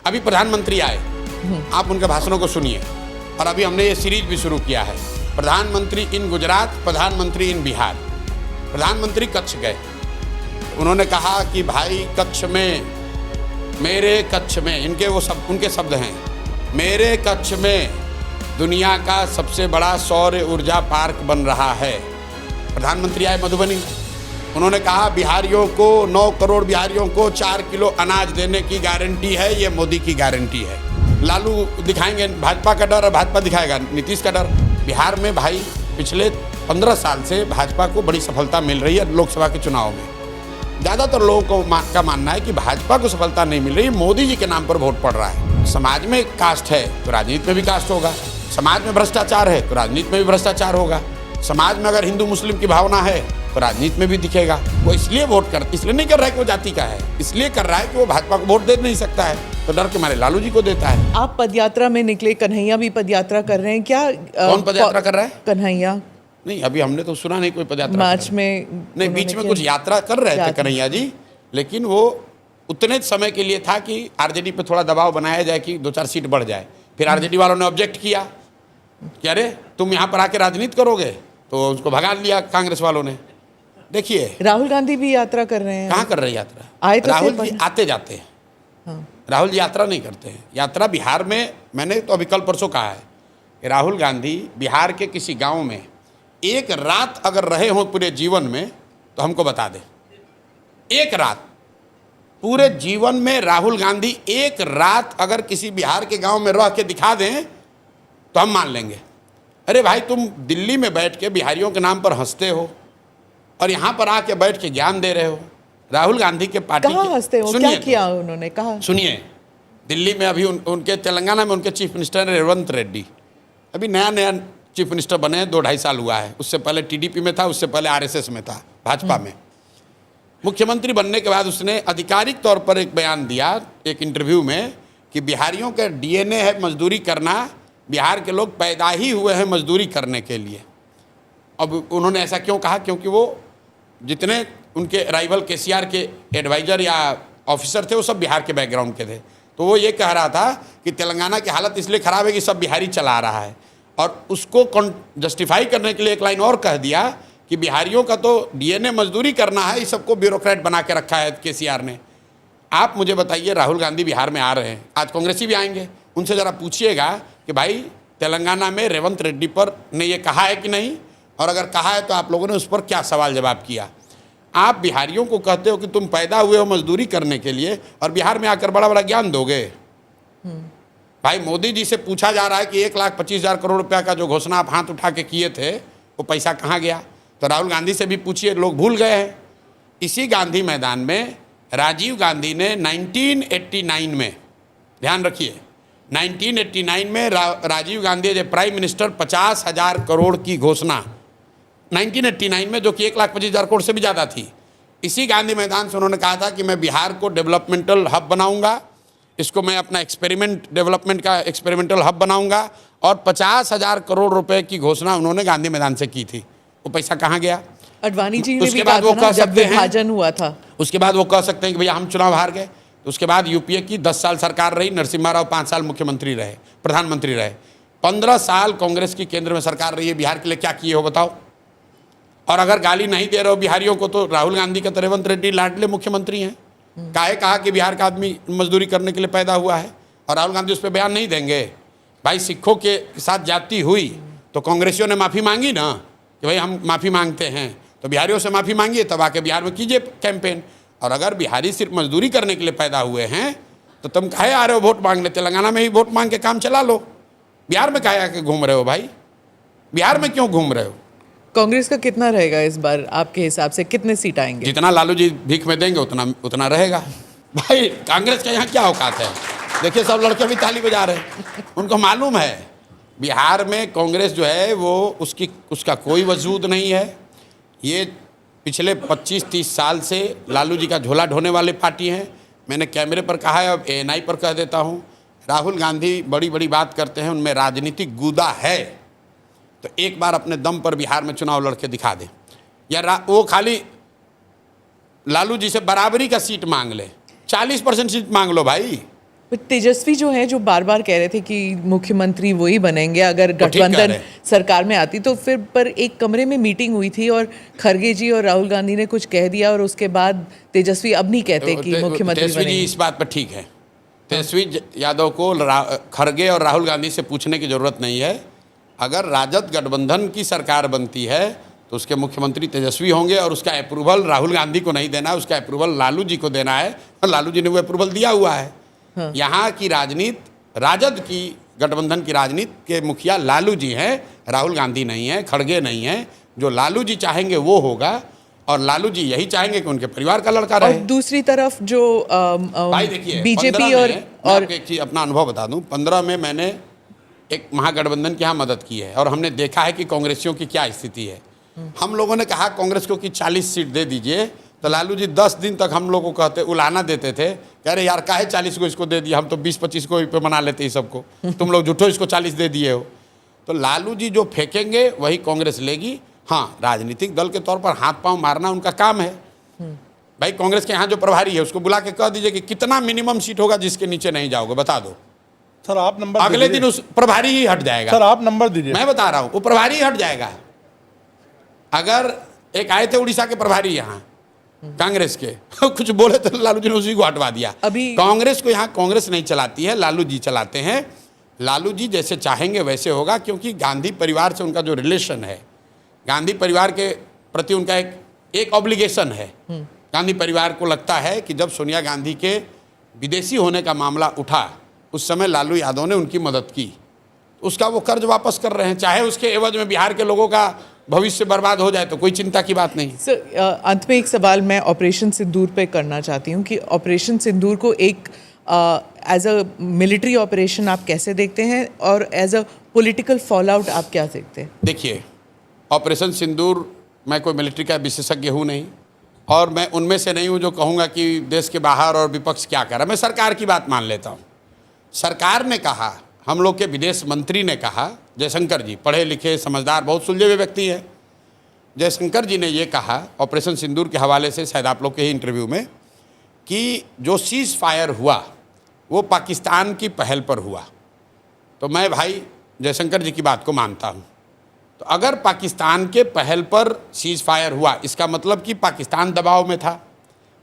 अभी प्रधानमंत्री आए, आप उनके भाषणों को सुनिए। और अभी हमने ये सीरीज भी शुरू किया है, प्रधानमंत्री इन गुजरात, प्रधानमंत्री इन बिहार। प्रधानमंत्री कच्छ गए, उन्होंने कहा कि भाई कच्छ में, मेरे कच्छ में, उनके शब्द हैं, मेरे कच्छ में दुनिया का सबसे बड़ा सौर ऊर्जा पार्क बन रहा है। प्रधानमंत्री आए मधुबनी, उन्होंने कहा बिहारियों को, 9 करोड़ बिहारियों को 4 किलो अनाज देने की गारंटी है, ये मोदी की गारंटी है। लालू दिखाएंगे भाजपा का डर और भाजपा दिखाएगा नीतीश का डर। बिहार में भाई पिछले 15 साल से भाजपा को बड़ी सफलता मिल रही है लोकसभा के चुनाव में। ज़्यादातर लोगों का मानना है कि भाजपा को सफलता नहीं मिल रही, मोदी जी के नाम पर वोट पड़ रहा है। समाज में कास्ट है तो राजनीति में भी कास्ट होगा, समाज में भ्रष्टाचार है तो राजनीति में भी भ्रष्टाचार होगा, समाज में अगर हिंदू मुस्लिम की भावना है तो राजनीति में भी दिखेगा। वो इसलिए इसलिए नहीं कर रहा है कि वो जाति का है, इसलिए कर रहा है कि वो भाजपा को वोट दे नहीं सकता है, तो डर के मारे लालू जी को देता है। आप पदयात्रा में निकले, कन्हैया भी पदयात्रा कर रहे हैं क्या? कौन पदयात्रा कर रहा है? कन्हैया नहीं, अभी हमने तो सुना नहीं कोई पदयात्रा। मार्च में नहीं, बीच में कुछ यात्रा कर रहे थे कन्हैया जी, लेकिन वो उतने समय के लिए था कि आरजेडी पे थोड़ा दबाव बनाया जाए कि 2-4 सीट बढ़ जाए। फिर आरजेडी वालों ने ऑब्जेक्ट किया कि अरे तुम यहाँ पर आके राजनीति करोगे, तो उसको भगा दिया कांग्रेस वालों ने। देखिए, राहुल गांधी भी यात्रा कर रहे हैं। कहाँ कर रहे हैं यात्रा? आए तो राहुल जी आते जाते हैं। हाँ। राहुल जी यात्रा नहीं करते हैं। यात्रा बिहार में, मैंने तो अभी कल परसों कहा है कि राहुल गांधी बिहार के किसी गांव में एक रात अगर रहे हों पूरे जीवन में तो हमको बता दें। एक रात पूरे जीवन में राहुल गांधी एक रात अगर किसी बिहार के गांव में रह के दिखा दें तो हम मान लेंगे। अरे भाई, तुम दिल्ली में बैठ के बिहारियों के नाम पर हंसते हो और यहाँ पर आके बैठ के ज्ञान दे रहे हो। राहुल गांधी के पार्टी कहाँ हंसते हो? क्या किया उन्होंने? कहा सुनिए, दिल्ली में अभी उनके तेलंगाना में उनके चीफ मिनिस्टर है रेवंत रेड्डी। अभी नया चीफ मिनिस्टर बने, 2-2.5 साल हुआ है। उससे पहले टीडीपी में था, उससे पहले आरएसएस में था, भाजपा में। मुख्यमंत्री बनने के बाद उसने आधिकारिक तौर पर एक बयान दिया एक इंटरव्यू में कि बिहारियों का डीएनए है मजदूरी करना, बिहार के लोग पैदा ही हुए हैं मजदूरी करने के लिए। अब उन्होंने ऐसा क्यों कहा? क्योंकि वो जितने उनके राइवल केसीआर के एडवाइजर या ऑफिसर थे वो सब बिहार के बैकग्राउंड के थे। तो वो ये कह रहा था कि तेलंगाना की हालत इसलिए ख़राब है कि सब बिहारी चला रहा है, और उसको जस्टिफाई करने के लिए एक लाइन और कह दिया कि बिहारियों का तो डीएनए मजदूरी करना है, इस सबको ब्यूरोक्रेट बना के रखा है केसीआर ने। आप मुझे बताइए, राहुल गांधी बिहार में आ रहे हैं, आज कांग्रेसी भी आएंगे, उनसे ज़रा पूछिएगा कि भाई तेलंगाना में रेवंत रेड्डी पर ने ये कहा है कि नहीं, और अगर कहा है तो आप लोगों ने उस पर क्या सवाल जवाब किया। आप बिहारियों को कहते हो कि तुम पैदा हुए हो मजदूरी करने के लिए और बिहार में आकर बड़ा बड़ा ज्ञान दोगे। भाई, मोदी जी से पूछा जा रहा है कि 1,25,000 करोड़ रुपया का जो घोषणा आप हाथ उठा के किए थे वो पैसा कहाँ गया? तो राहुल गांधी से भी पूछिए, लोग भूल गए हैं। इसी गांधी मैदान में राजीव गांधी ने 1989 में, ध्यान रखिए, 1989 में Rajiv Gandhi as prime minister 50,000 crore की घोषणा 1989 में, जो कि 1,25,000 करोड़ से भी ज़्यादा थी। इसी गांधी मैदान से उन्होंने कहा था कि मैं बिहार को डेवलपमेंटल हब बनाऊंगा, इसको मैं अपना डेवलपमेंट का एक्सपेरिमेंटल हब बनाऊंगा, और 50,000 करोड़ रुपए की घोषणा उन्होंने गांधी मैदान से की थी। वो पैसा कहाँ गया? अडवाणी जी ने उसके भी बाद कहा वो था कह ना, जब सकते हैं, विभाजन हुआ था, उसके बाद वो कह सकते हैं कि भैया हम चुनाव हार गए। तो उसके बाद यूपीए की 10 साल सरकार रही, नरसिम्हा राव 5 साल मुख्यमंत्री रहे, प्रधानमंत्री रहे। 15 साल कांग्रेस की केंद्र में सरकार रही है, बिहार के लिए क्या किए हो बताओ? और अगर गाली नहीं दे रहे हो बिहारियों को, तो राहुल गांधी का तो रेवंत रेड्डी लाडले मुख्यमंत्री हैं। काहे कहा कि बिहार का आदमी मजदूरी करने के लिए पैदा हुआ है, और राहुल गांधी उस पर बयान नहीं देंगे। भाई, सिखों के साथ जाति हुई तो कांग्रेसियों ने माफ़ी मांगी ना कि भाई हम माफ़ी मांगते हैं, तो बिहारियों से माफ़ी मांगिए, तब आके बिहार में कीजिए कैंपेन। और अगर बिहारी सिर्फ मजदूरी करने के लिए पैदा हुए हैं तो तुम काहे आ रहे हो वोट मांगने? तेलंगाना में ही वोट मांग के काम चला लो, बिहार में काहे आके घूम रहे हो? भाई, बिहार में क्यों घूम रहे हो? कांग्रेस का कितना रहेगा इस बार आपके हिसाब से? कितने सीट आएंगे? जितना लालू जी भीख में देंगे उतना रहेगा। भाई, कांग्रेस का यहाँ क्या औकात है? देखिए, सब लड़के भी ताली बजा रहे हैं, उनको मालूम है बिहार में कांग्रेस जो है वो उसका कोई वजूद नहीं है। ये पिछले 25-30 साल से लालू जी का झोला ढोने वाली पार्टी है। मैंने कैमरे पर कहा है, अब एएनआई पर कह देता हूँ, राहुल गांधी बड़ी बड़ी बात करते हैं, उनमें राजनीतिक गूदा है, तो एक बार अपने दम पर बिहार में चुनाव लड़के दिखा दें, या वो खाली लालू जी से बराबरी का सीट मांग ले, 40% सीट मांग लो भाई। पर तेजस्वी जो है, जो बार बार कह रहे थे कि मुख्यमंत्री वही बनेंगे अगर ठीक कह गठबंधन रहे हैं। सरकार में आती, तो फिर पर एक कमरे में मीटिंग हुई थी और खरगे जी और राहुल गांधी ने कुछ कह दिया और उसके बाद तेजस्वी अब नहीं कहते कि मुख्यमंत्री तेजस्वी जी बनेंगे। इस बात पर ठीक है। तेजस्वी यादव को खरगे और राहुल गांधी से पूछने की जरूरत नहीं है। अगर राजद गठबंधन की सरकार बनती है तो उसके मुख्यमंत्री तेजस्वी होंगे और उसका अप्रूवल राहुल गांधी को नहीं देना है, उसका अप्रूवल लालू जी को देना है और लालू जी ने वो अप्रूवल दिया हुआ है। यहाँ की राजनीति, राजद की गठबंधन की राजनीति के मुखिया लालू जी हैं, राहुल गांधी नहीं है, खड़गे नहीं है। जो लालू जी चाहेंगे वो होगा और लालू जी यही चाहेंगे कि उनके परिवार का लड़का और रहे। दूसरी तरफ जो भाई देखिए, बीजेपी 15 और में मैं आपको एक चीज़ अपना अनुभव बता दूं। 15 में मैंने एक महागठबंधन की यहाँ मदद की है और हमने देखा है कि कांग्रेसियों की क्या स्थिति है। हम लोगों ने कहा कांग्रेस को कि 40 सीट दे दीजिए, तो लालू जी 10 दिन तक हम लोगों को कहते, उलाना देते थे, कह रहे यार काहे 40 को इसको दे दिया, हम तो 20-25 को पे मना लेते हैं सबको, तुम लोग झूठो इसको 40 दे दिए हो। तो लालू जी जो फेंकेंगे वही कांग्रेस लेगी। हाँ, राजनीतिक दल के तौर पर हाथ पांव मारना उनका काम है। भाई कांग्रेस के यहाँ जो प्रभारी है उसको बुला के कह दीजिए कि कितना मिनिमम सीट होगा जिसके नीचे नहीं जाओगे, बता दो। सर आप नंबर अगले दिन उस प्रभारी ही हट जाएगा। सर आप नंबर दीजिए। मैं बता रहा हूं, वो प्रभारी ही हट जाएगा। अगर एक आए थे उड़ीसा के प्रभारी यहाँ कांग्रेस के, कुछ बोले तो लालू जी ने उसी को हटवा दिया। अभी कांग्रेस को यहाँ कांग्रेस नहीं चलाती है, लालू जी चलाते हैं। लालू जी जैसे चाहेंगे वैसे होगा, क्योंकि गांधी परिवार से उनका जो रिलेशन है, गांधी परिवार के प्रति उनका एक ऑब्लिगेशन है। गांधी परिवार को लगता है कि जब सोनिया गांधी के विदेशी होने का मामला उठा उस समय लालू यादव ने उनकी मदद की, उसका वो कर्ज वापस कर रहे हैं। चाहे उसके एवज में बिहार के लोगों का भविष्य बर्बाद हो जाए तो कोई चिंता की बात नहीं। सर, अंत में एक सवाल मैं ऑपरेशन सिंदूर पे करना चाहती हूँ कि ऑपरेशन सिंदूर को एक एज अ मिलिट्री ऑपरेशन आप कैसे देखते हैं और as a political fall out आप क्या देखते हैं? देखिए, ऑपरेशन सिंदूर, मैं कोई मिलिट्री का विशेषज्ञ हूँ नहीं और मैं उनमें से नहीं हूँ जो कहूँगा कि देश के बाहर और विपक्ष क्या कर रहा है। मैं सरकार की बात मान लेता हूँ। सरकार ने कहा, हम लोग के विदेश मंत्री ने कहा, जयशंकर जी पढ़े लिखे समझदार बहुत सुलझे हुए व्यक्ति हैं, जयशंकर जी ने ये कहा ऑपरेशन सिंदूर के हवाले से शायद आप लोग के ही इंटरव्यू में, कि जो सीज़ फायर हुआ वो पाकिस्तान की पहल पर हुआ। तो मैं भाई जयशंकर जी की बात को मानता हूँ। तो अगर पाकिस्तान के पहल पर सीज़ फायर हुआ, इसका मतलब कि पाकिस्तान दबाव में था,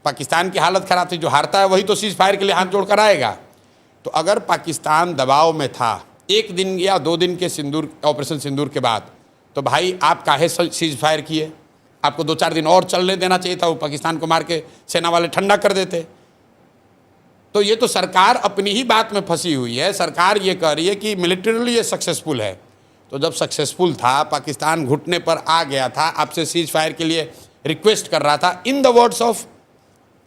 पाकिस्तान की हालत ख़राब थी। जो हारता है वही तो सीज़ फायर के लिए हाथ जोड़ कर आएगा। तो अगर पाकिस्तान दबाव में था 1 दिन या 2 दिन के ऑपरेशन सिंदूर के बाद, तो भाई आप काहे सीज फायर किए? आपको 2-4 दिन और चलने देना चाहिए था, वो पाकिस्तान को मार के सेना वाले ठंडा कर देते। तो ये तो सरकार अपनी ही बात में फंसी हुई है। सरकार ये कह रही है कि मिलिटरीली ये सक्सेसफुल है। तो जब सक्सेसफुल था, पाकिस्तान घुटने पर आ गया था, आपसे सीज फायर के लिए रिक्वेस्ट कर रहा था, in the words of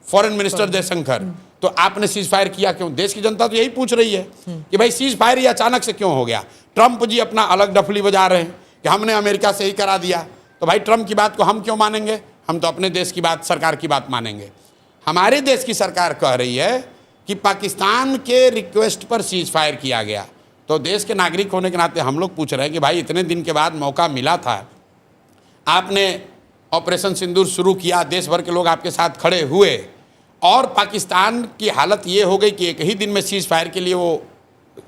foreign minister Jaishankar, तो आपने सीज फायर किया क्यों? देश की जनता तो यही पूछ रही है कि भाई सीज फायर ये अचानक से क्यों हो गया? ट्रंप जी अपना अलग डफली बजा रहे हैं कि हमने अमेरिका से ही करा दिया। तो भाई ट्रंप की बात को हम क्यों मानेंगे? हम तो अपने देश की बात, सरकार की बात मानेंगे। हमारे देश की सरकार कह रही है कि पाकिस्तान के रिक्वेस्ट पर सीज फायर किया गया। तो देश के नागरिक होने के नाते हम लोग पूछ रहे हैं कि भाई इतने दिन के बाद मौका मिला था, आपने ऑपरेशन सिंदूर शुरू किया, देश भर के लोग आपके साथ खड़े हुए और पाकिस्तान की हालत ये हो गई कि एक ही दिन में सीज फायर के लिए वो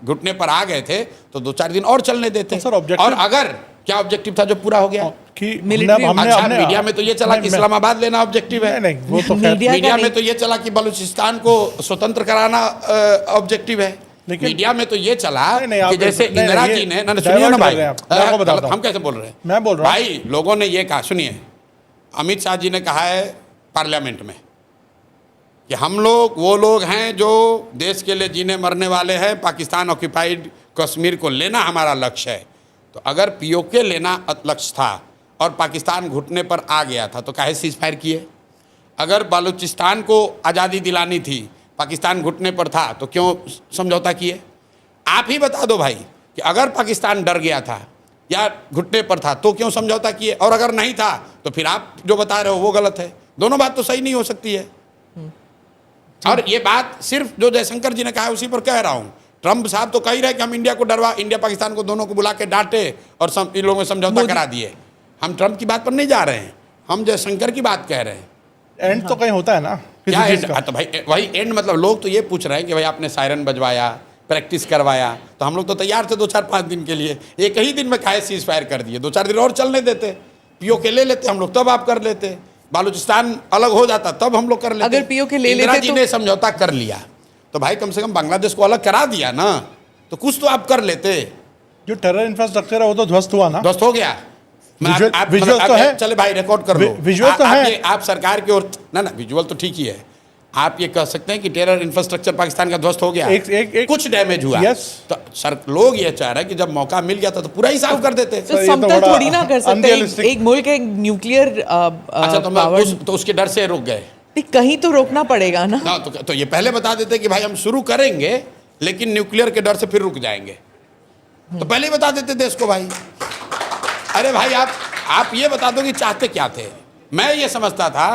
घुटने पर आ गए थे, तो 2-4 दिन और चलने देते। सर, और अगर क्या ऑब्जेक्टिव था जो पूरा हो गया कि अच्छा, मीडिया में तो ये चला कि इस्लामाबाद लेना ऑब्जेक्टिव है। नहीं, वो तो मीडिया में तो ये चला कि बलूचिस्तान को स्वतंत्र कराना ऑब्जेक्टिव है। मीडिया में तो ये चला कि जैसे इंदिरा जी ने, सुनिए ना भाई, हम कैसे बोल रहे हैं? मैं बोल रहा हूं भाई, लोगों ने ये कहा, सुनिए, अमित शाह जी ने कहा है पार्लियामेंट में कि हम लोग वो लोग हैं जो देश के लिए जीने मरने वाले हैं, पाकिस्तान ऑक्यूपाइड कश्मीर को लेना हमारा लक्ष्य है। तो अगर पीओके लेना लक्ष्य था और पाकिस्तान घुटने पर आ गया था, तो काहे सीज फायर किए? अगर बलूचिस्तान को आज़ादी दिलानी थी, पाकिस्तान घुटने पर था, तो क्यों समझौता किए? आप ही बता दो भाई कि अगर पाकिस्तान डर गया था या घुटने पर था तो क्यों समझौता किए, और अगर नहीं था तो फिर आप जो बता रहे हो वो गलत है। दोनों बात तो सही नहीं हो सकती है। और ये बात सिर्फ जो जयशंकर जी ने कहा है उसी पर कह रहा हूँ। ट्रंप साहब तो कह ही रहे कि हम इंडिया को डरवा, इंडिया पाकिस्तान को दोनों को बुला के डांटे और इन लोगों में समझौता करा दिए। हम ट्रंप की बात पर नहीं जा रहे हैं, हम जयशंकर की बात कह रहे हैं। एंड तो कहीं होता है ना क्या किसी चीज एंड? का। तो भाई वही एंड मतलब लोग तो ये पूछ रहे हैं कि भाई आपने सायरन बजवाया, प्रैक्टिस करवाया, तो हम लोग तो तैयार थे 2-4-5 दिन के लिए। एक ही दिन में काहे सीज फायर कर दिए? 2-4 दिन और चलने देते, पीओके ले लेते हम लोग, तब आप कर लेते। बालूचिस्तान अलग हो जाता तब हम लोग कर लेते। अगर POK ले इंदिरा लेते जी तो- ने समझौता कर लिया, तो भाई कम से कम बांग्लादेश को अलग करा दिया ना, तो कुछ तो आप कर लेते। जो टेरर इंफ्रास्ट्रक्चर है वो तो ध्वस्त हुआ ना। दोस्त हो गया। मैं विजुअल- विजुअल तो है। चले भाई रिकॉर्ड कर लो। विजुअल तो आप है। ये आप सरकार की ओर ना विजुअल तो ठीक ही है। आप ये कह सकते हैं कि टेरर इंफ्रास्ट्रक्चर पाकिस्तान का ध्वस्त हो गया, एक- कुछ डैमेज हुआ। Yes। तो सर लोग ये चाह रहे हैं कि जब मौका मिल गया था तो पूरा ही साफ कर देते। तो सर, ये तो समतल बड़ा थोड़ी ना कर सकते। unrealistic- एक मुल्क एक न्यूक्लियर अच्छा तो मैं तो उसके डर से रुक गए कहीं तो रोकना पड़ेगा ना। ना, तो ये पहले बता देते कि भाई हम शुरू करेंगे लेकिन न्यूक्लियर के डर से फिर रुक जाएंगे, तो पहले ही बता देते देश को भाई। अरे भाई आप ये बता दो कि चाहते क्या थे। मैं ये समझता था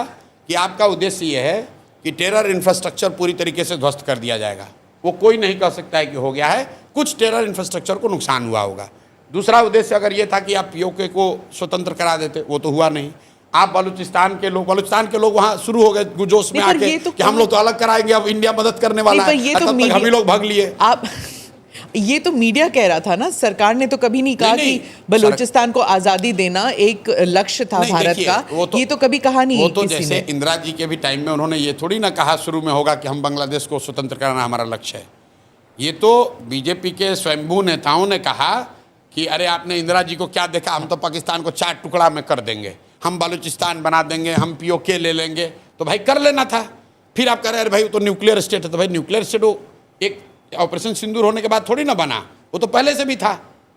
कि आपका उद्देश्य ये है कि टेरर इंफ्रास्ट्रक्चर पूरी तरीके से ध्वस्त कर दिया जाएगा। वो कोई नहीं कह सकता है कि हो गया है, कुछ टेरर इंफ्रास्ट्रक्चर को नुकसान हुआ होगा। दूसरा उद्देश्य अगर ये था कि आप पीओके को स्वतंत्र करा देते, वो तो हुआ नहीं। आप बलूचिस्तान के लोग वहाँ शुरू हो गए जोश में नहीं, पर आके ये तो कि हम लोग तो अलग कराएंगे, अब इंडिया मदद करने वाला नहीं, है, पर ये तो तब तक हम ही लोग भाग लिए। आप ये तो मीडिया कह रहा था ना, सरकार ने तो कभी नहीं कहा नहीं, कि बलूचिस्तान को आजादी देना एक लक्ष्य था नहीं, भारत देखिए, का। ये तो कभी कहा नहीं वो तो किसी जैसे ने। इंदिरा जी के भी टाइम में उन्होंने ये थोड़ी ना कहा शुरू में होगा कि हम बांग्लादेश को स्वतंत्र कराना हमारा लक्ष्य है। ये तो बीजेपी के स्वयंभू नेताओं ने कहा कि अरे आपने इंदिरा जी को क्या देखा, हम तो पाकिस्तान को 4 टुकड़ा में कर देंगे, हम बलूचिस्तान बना देंगे, हम पीओके ले लेंगे। तो भाई कर लेना था। फिर आप कह रहे अरे भाई वो तो न्यूक्लियर स्टेट है, तो भाई न्यूक्लियर स्टेट वो एक ऑपरेशन सिंदूर होने के बाद थोड़ी ना बना, वो तो पहले से भी था।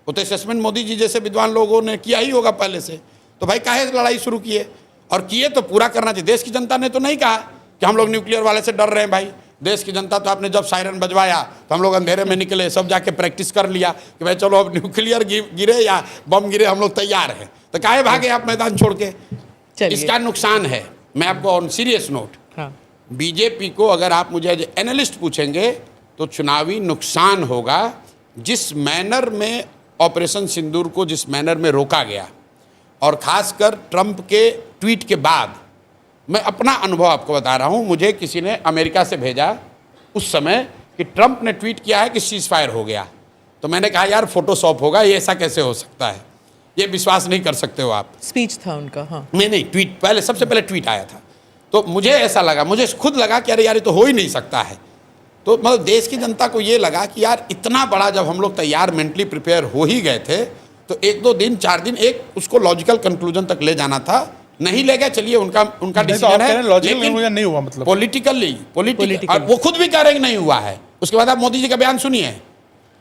वो तो असेसमेंट मोदी जी जैसे विद्वान लोगों ने किया ही होगा पहले से। तो भाई काहे लड़ाई शुरू किए, और किए तो पूरा करना चाहिए। देश की जनता ने तो नहीं कहा कि हम लोग न्यूक्लियर वाले से डर रहे हैं। भाई देश की जनता तो आपने जब सायरन बजवाया तो हम लोग अंधेरे में निकले, सब जाके प्रैक्टिस कर लिया कि भाई चलो अब न्यूक्लियर गिरे या बम गिरे हम लोग तैयार हैं। तो काहे भागे आप मैदान छोड़ के। चलिए। इसका नुकसान है। मैं आपको ऑन सीरियस नोट, हाँ। बीजेपी को अगर आप मुझे एज एनालिस्ट पूछेंगे तो चुनावी नुकसान होगा। जिस मैनर में ऑपरेशन सिंदूर को जिस मैनर में रोका गया, और खासकर ट्रंप के ट्वीट के बाद, मैं अपना अनुभव आपको बता रहा हूं। मुझे किसी ने अमेरिका से भेजा उस समय कि ट्रंप ने ट्वीट किया है कि सीज फायर हो गया। तो मैंने कहा यार फोटोशॉप होगा, ये ऐसा कैसे हो सकता है, ये विश्वास नहीं कर सकते हो आप। स्पीच था उनका। हाँ, नहीं ट्वीट पहले, सबसे पहले ट्वीट आया था। तो मुझे ऐसा लगा, मुझे खुद लगा कि अरे यार ये तो हो ही नहीं सकता है। तो मतलब देश की जनता को ये लगा कि यार इतना बड़ा जब हम लोग तैयार मेंटली प्रिपेयर हो ही गए थे तो 1-2 दिन 4 दिन एक उसको लॉजिकल कंक्लूजन तक ले जाना था। नहीं ले गए, चलिए उनका डिसीजन है, लॉजिकल कंक्लूजन नहीं हुआ, मतलब पॉलिटिकल Political। वो खुद भी कह रहे हैं कि नहीं हुआ है। उसके बाद आप मोदी जी का बयान सुनिए,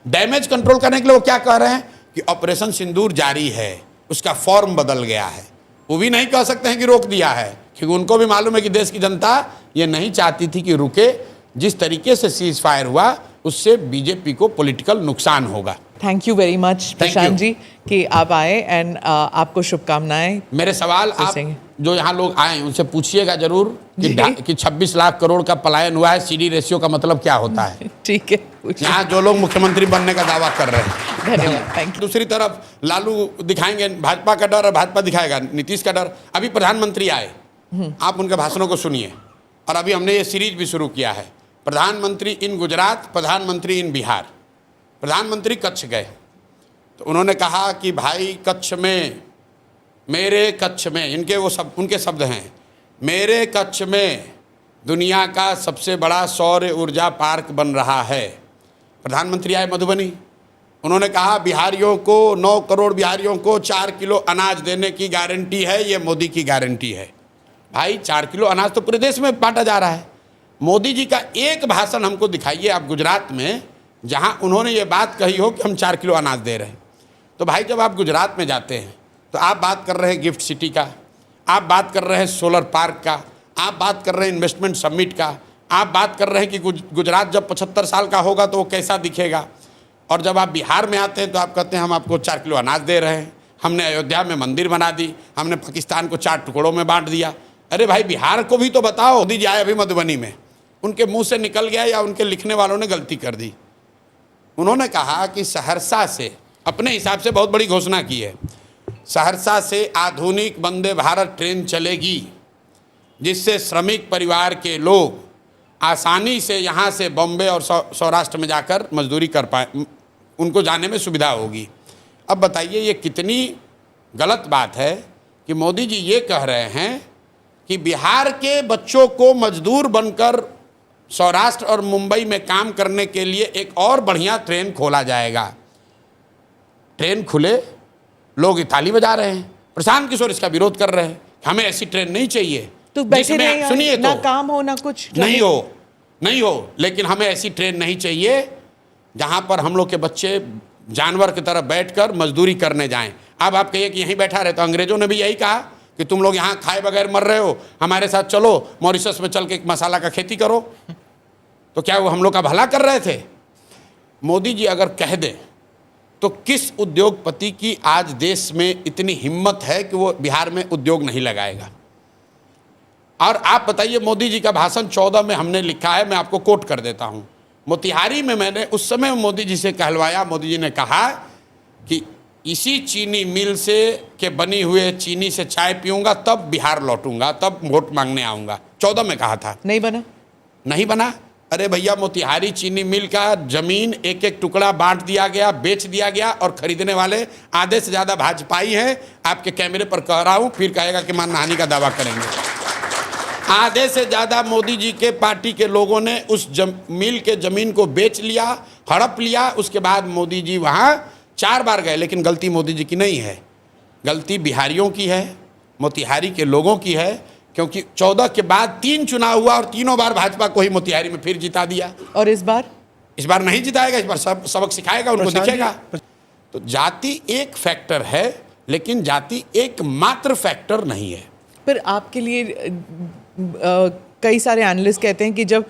डैमेज कंट्रोल करने के लिए वो क्या कह रहे हैं कि ऑपरेशन सिंदूर जारी है, उसका फॉर्म बदल गया है। वो भी नहीं कह सकते हैं कि रोक दिया है, क्योंकि उनको भी मालूम है कि देश की जनता ये नहीं चाहती थी कि रुके। जिस तरीके से सीज फायर हुआ उससे बीजेपी को पॉलिटिकल नुकसान होगा। Thank you very much Prashant ji कि आप आए, एंड आपको शुभकामनाएं। मेरे सवाल आप पूछेंगे। जो यहाँ लोग आए उनसे पूछिएगा जरूर जी। कि 26 लाख करोड़ का पलायन हुआ है, सीडी रेशियो का मतलब क्या होता है। ठीक है, पूछिए। यहाँ जो लोग मुख्यमंत्री बनने का दावा कर रहे हैं। धन्यवाद, थैंक यू। दूसरी तरफ लालू दिखाएंगे भाजपा का डर और भाजपा दिखाएगा नीतीश का डर। अभी प्रधानमंत्री आए, आप उनके भाषणों को सुनिए। और अभी हमने ये सीरीज भी शुरू किया है, प्रधानमंत्री इन गुजरात, प्रधानमंत्री इन बिहार। प्रधानमंत्री कच्छ गए तो उन्होंने कहा कि भाई कच्छ में, मेरे कच्छ में, उनके शब्द हैं, मेरे कच्छ में दुनिया का सबसे बड़ा सौर ऊर्जा पार्क बन रहा है। प्रधानमंत्री आए मधुबनी, उन्होंने कहा बिहारियों को, 9 करोड़ बिहारियों को 4 किलो अनाज देने की गारंटी है, ये मोदी की गारंटी है। भाई 4 किलो अनाज तो पूरे देश में बांटा जा रहा है। मोदी जी का एक भाषण हमको दिखाइए आप गुजरात में जहां उन्होंने ये बात कही हो कि हम 4 किलो अनाज दे रहे हैं। तो भाई जब आप गुजरात में जाते हैं तो आप बात कर रहे हैं गिफ्ट सिटी का, आप बात कर रहे हैं सोलर पार्क का, आप बात कर रहे हैं इन्वेस्टमेंट समिट का, आप बात कर रहे हैं कि गुजरात जब 75 साल का होगा तो वो कैसा दिखेगा। और जब आप बिहार में आते हैं तो आप कहते हैं हम आपको 4 किलो अनाज दे रहे हैं, हमने अयोध्या में मंदिर बना दी, हमने पाकिस्तान को 4 टुकड़ों में बांट दिया। अरे भाई बिहार को भी तो बताओ। मोदी जी आए अभी मधुबनी में, उनके मुंह से निकल गया या उनके लिखने वालों ने गलती कर दी। उन्होंने कहा कि सहरसा से, अपने हिसाब से बहुत बड़ी घोषणा की है, सहरसा से आधुनिक वंदे भारत ट्रेन चलेगी जिससे श्रमिक परिवार के लोग आसानी से यहाँ से बॉम्बे और सौराष्ट्र में जाकर मजदूरी कर पाए, उनको जाने में सुविधा होगी। अब बताइए ये कितनी गलत बात है कि मोदी जी ये कह रहे हैं कि बिहार के बच्चों को मजदूर बनकर सौराष्ट्र और मुंबई में काम करने के लिए एक और बढ़िया ट्रेन खोला जाएगा। ट्रेन खुले, लोग ताली बजा रहे हैं, प्रशांत किशोर इसका विरोध कर रहे हैं, हमें ऐसी ट्रेन नहीं चाहिए। तो बैठे नहीं, सुनिए, ना तो काम हो ना कुछ नहीं हो, लेकिन हमें ऐसी ट्रेन नहीं चाहिए जहां पर हम लोग के बच्चे जानवर की तरह बैठकर मजदूरी करने जाएं। अब आप कहिए कि यहीं बैठा रहे, तो अंग्रेजों ने भी यही कहा कि तुम लोग यहाँ खाए बगैर मर रहे हो, हमारे साथ चलो मॉरिशस में चल के मसाला का खेती करो। तो क्या वो हम लोग का भला कर रहे थे? मोदी जी अगर कह दें तो किस उद्योगपति की आज देश में इतनी हिम्मत है कि वो बिहार में उद्योग नहीं लगाएगा? और आप बताइए, मोदी जी का भाषण 14 में हमने लिखा है, मैं आपको कोट कर देता हूँ। मोतिहारी में मैंने उस समय मोदी जी से कहलवाया, मोदी जी ने कहा कि इसी चीनी मिल से के बनी हुए चीनी से चाय पीऊंगा, तब बिहार लौटूंगा, तब वोट मांगने आऊँगा। 14 में कहा था, नहीं बना। अरे भैया, मोतिहारी चीनी मिल का जमीन एक एक टुकड़ा बांट दिया गया, बेच दिया गया, और खरीदने वाले आधे से ज़्यादा भाजपाई हैं। आपके कैमरे पर कह रहा हूँ, फिर कहेगा कि मानहानि का दावा करेंगे। आधे से ज़्यादा मोदी जी के पार्टी के लोगों ने उस मिल के ज़मीन को बेच लिया, हड़प लिया। उसके बाद मोदी जी वहाँ 4 बार गए, लेकिन गलती मोदी जी की नहीं है, गलती बिहारियों की है, मोतिहारी के लोगों की है। क्योंकि 14 के बाद 3 चुनाव हुआ और तीनों बार भाजपा को ही मोतिहारी में फिर जिता दिया। और इस बार नहीं जिताएगा, इस बार सबक सिखाएगा, उनको दिखेगा। तो जाति एक फैक्टर है, लेकिन जाति एकमात्र फैक्टर नहीं है। पर आपके लिए कई सारे एनालिस्ट कहते हैं कि जब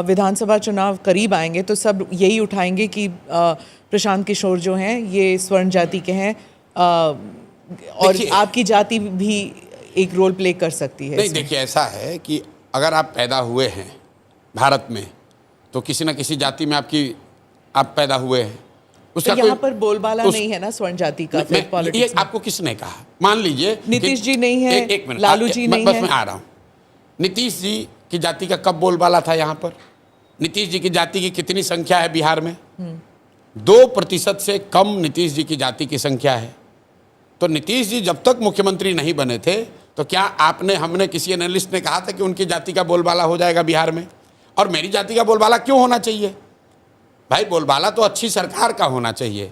विधानसभा चुनाव करीब आएंगे तो सब यही उठाएंगे कि प्रशांत किशोर जो हैं ये स्वर्ण जाति के हैं, और आपकी जाति भी एक रोल प्ले कर सकती है। नहीं, देखिए, ऐसा है कि अगर आप पैदा हुए हैं भारत में तो किसी न किसी जाति में आप पैदा हुए हैं। उसका तो यहाँ पर बोलबाला नहीं है ना स्वर्ण जाति का। ये आपको किसने कहा? मान लीजिए नीतीश जी नहीं है, एक मिनट, लालू जी नहीं है। बस मैं आ रहा हूँ। नीतीश जी की जाति का कब बोलबाला था यहाँ पर? नीतीश जी की जाति की कितनी संख्या है बिहार में? 2% से कम नीतीश जी की जाति की संख्या है। तो नीतीश जी जब तक मुख्यमंत्री नहीं बने थे तो क्या हमने किसी एनालिस्ट ने कहा था कि उनकी जाति का बोलबाला हो जाएगा बिहार में? और मेरी जाति का बोलबाला क्यों होना चाहिए? भाई, बोलबाला तो अच्छी सरकार का होना चाहिए,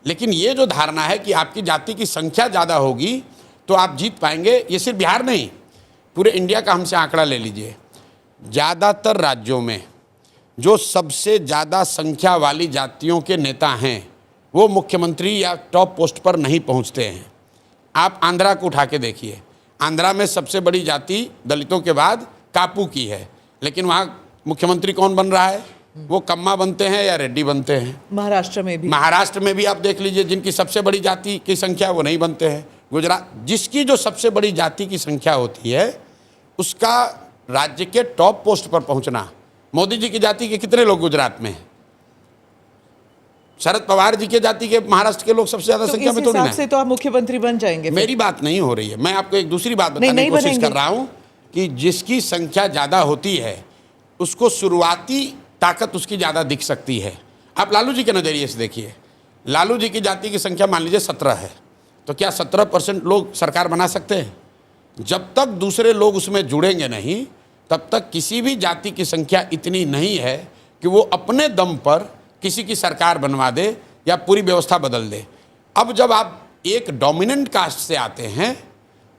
लेकिन ये जो धारणा है कि आपकी जाति की संख्या ज़्यादा होगी तो आप जीत पाएंगे, ये सिर्फ बिहार नहीं, पूरे इंडिया का हमसे आंकड़ा ले लीजिए। ज़्यादातर राज्यों में जो सबसे ज़्यादा संख्या वाली जातियों के नेता हैं वो मुख्यमंत्री या टॉप पोस्ट पर नहीं पहुंचते हैं। आप आंध्रा को उठा के देखिए, आंध्रा में सबसे बड़ी जाति दलितों के बाद कापू की है, लेकिन वहाँ मुख्यमंत्री कौन बन रहा है? वो कम्मा बनते हैं या रेड्डी बनते हैं। महाराष्ट्र में भी आप देख लीजिए, जिनकी सबसे बड़ी जाति की संख्या वो नहीं बनते हैं। गुजरात, जिसकी जो सबसे बड़ी जाति की संख्या होती है उसका राज्य के टॉप पोस्ट पर पहुंचना। मोदी जी की जाति के कितने लोग गुजरात में हैं? शरद पवार जी के जाति के महाराष्ट्र के लोग सबसे ज्यादा संख्या में थोड़ी ना है। तो आप मुख्यमंत्री बन जाएंगे। मेरी बात नहीं हो रही है, मैं आपको एक दूसरी बात बताने की कोशिश कर रहा हूं कि जिसकी संख्या ज्यादा होती है उसको शुरुआती ताकत उसकी ज्यादा दिख सकती है। आप लालू जी के नजरिए से देखिए, लालू जी की जाति की संख्या मान लीजिए 17 है, तो क्या 17% लोग सरकार बना सकते हैं? जब तक दूसरे लोग उसमें जुड़ेंगे नहीं तब तक किसी भी जाति की संख्या इतनी नहीं है कि वो अपने दम पर किसी की सरकार बनवा दे या पूरी व्यवस्था बदल दे। अब जब आप एक डोमिनेंट कास्ट से आते हैं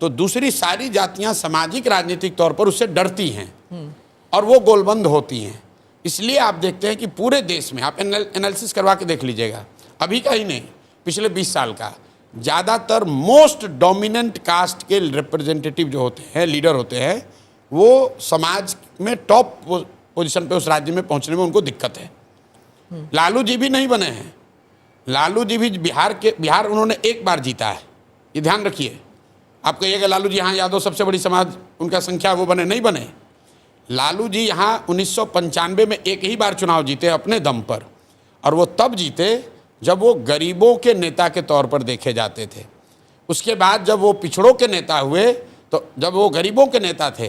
तो दूसरी सारी जातियां सामाजिक राजनीतिक तौर पर उससे डरती हैं और वो गोलबंद होती हैं। इसलिए आप देखते हैं कि पूरे देश में आप एनालिसिस करवा के देख लीजिएगा, अभी का ही नहीं, पिछले 20 साल का, ज़्यादातर मोस्ट डोमिनेंट कास्ट के रिप्रेजेंटेटिव जो होते हैं, लीडर होते हैं, वो समाज में टॉप पोजीशन पे उस राज्य में पहुंचने में उनको दिक्कत है। लालू जी भी नहीं बने हैं, लालू जी भी बिहार उन्होंने एक बार जीता है, ये ध्यान रखिए। आप कहिएगा लालू जी यहाँ यादव सबसे बड़ी समाज उनका संख्या वो बने, नहीं बने। लालू जी यहाँ 1995 में एक ही बार चुनाव जीते अपने दम पर, और वो तब जीते जब वो गरीबों के नेता के तौर पर देखे जाते थे। उसके बाद जब वो पिछड़ों के नेता हुए तो जब वो गरीबों के नेता थे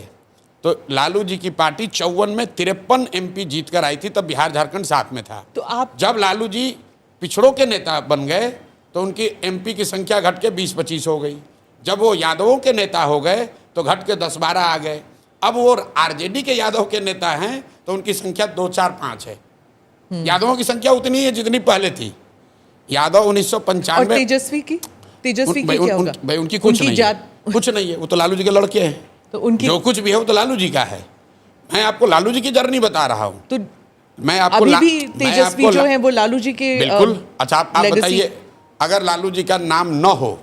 तो लालू जी की पार्टी 54 में 53 MP जीत कर आई थी, तब बिहार झारखंड साथ में था। तो आप जब लालू जी पिछड़ों के नेता बन गए तो उनकी MP की संख्या घट के 20-25 हो गई। जब वो यादवों के नेता हो गए तो घट के 10-12 आ गए। अब वो RJD के यादव के नेता हैं तो उनकी संख्या 2-4-5 है। यादवों की संख्या उतनी है जितनी पहले थी। यादव और 1995 तेजस्वी की क्या होगा? भाई उनकी कुछ नहीं है, कुछ नहीं है, वो तो लालू जी के लड़के हैं। तो उनकी जो कुछ भी है वो तो लालू जी का है। मैं आपको लालू जी की जर्नी बता रहा हूँ। तो मैं आपको अभी भी तेजस्वी जो है वो लालू जी के बिल्कुल। अच्छा आप legacy- बताइए, अगर लालू जी का नाम न हो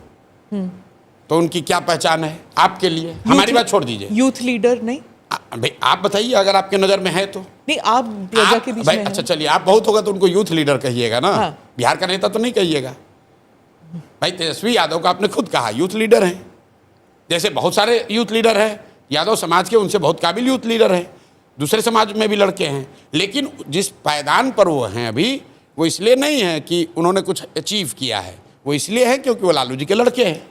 तो उनकी क्या पहचान है आपके लिए? हमारी बात छोड़ दीजिए, यूथ लीडर नहीं भाई आप बताइए अगर आपके नजर में है तो। नहीं, आप प्रजा के बीच भाई में हैं। अच्छा चलिए, आप बहुत होगा तो उनको यूथ लीडर कहिएगा ना। हाँ। बिहार का नेता तो नहीं कहिएगा। भाई तेजस्वी यादव का आपने खुद कहा यूथ लीडर हैं, जैसे बहुत सारे यूथ लीडर हैं यादव समाज के, उनसे बहुत काबिल यूथ लीडर हैं, दूसरे समाज में भी लड़के हैं। लेकिन जिस पायदान पर वो हैं अभी, वो इसलिए नहीं है कि उन्होंने कुछ अचीव किया है, वो इसलिए है क्योंकि वो लालू जी के लड़के हैं।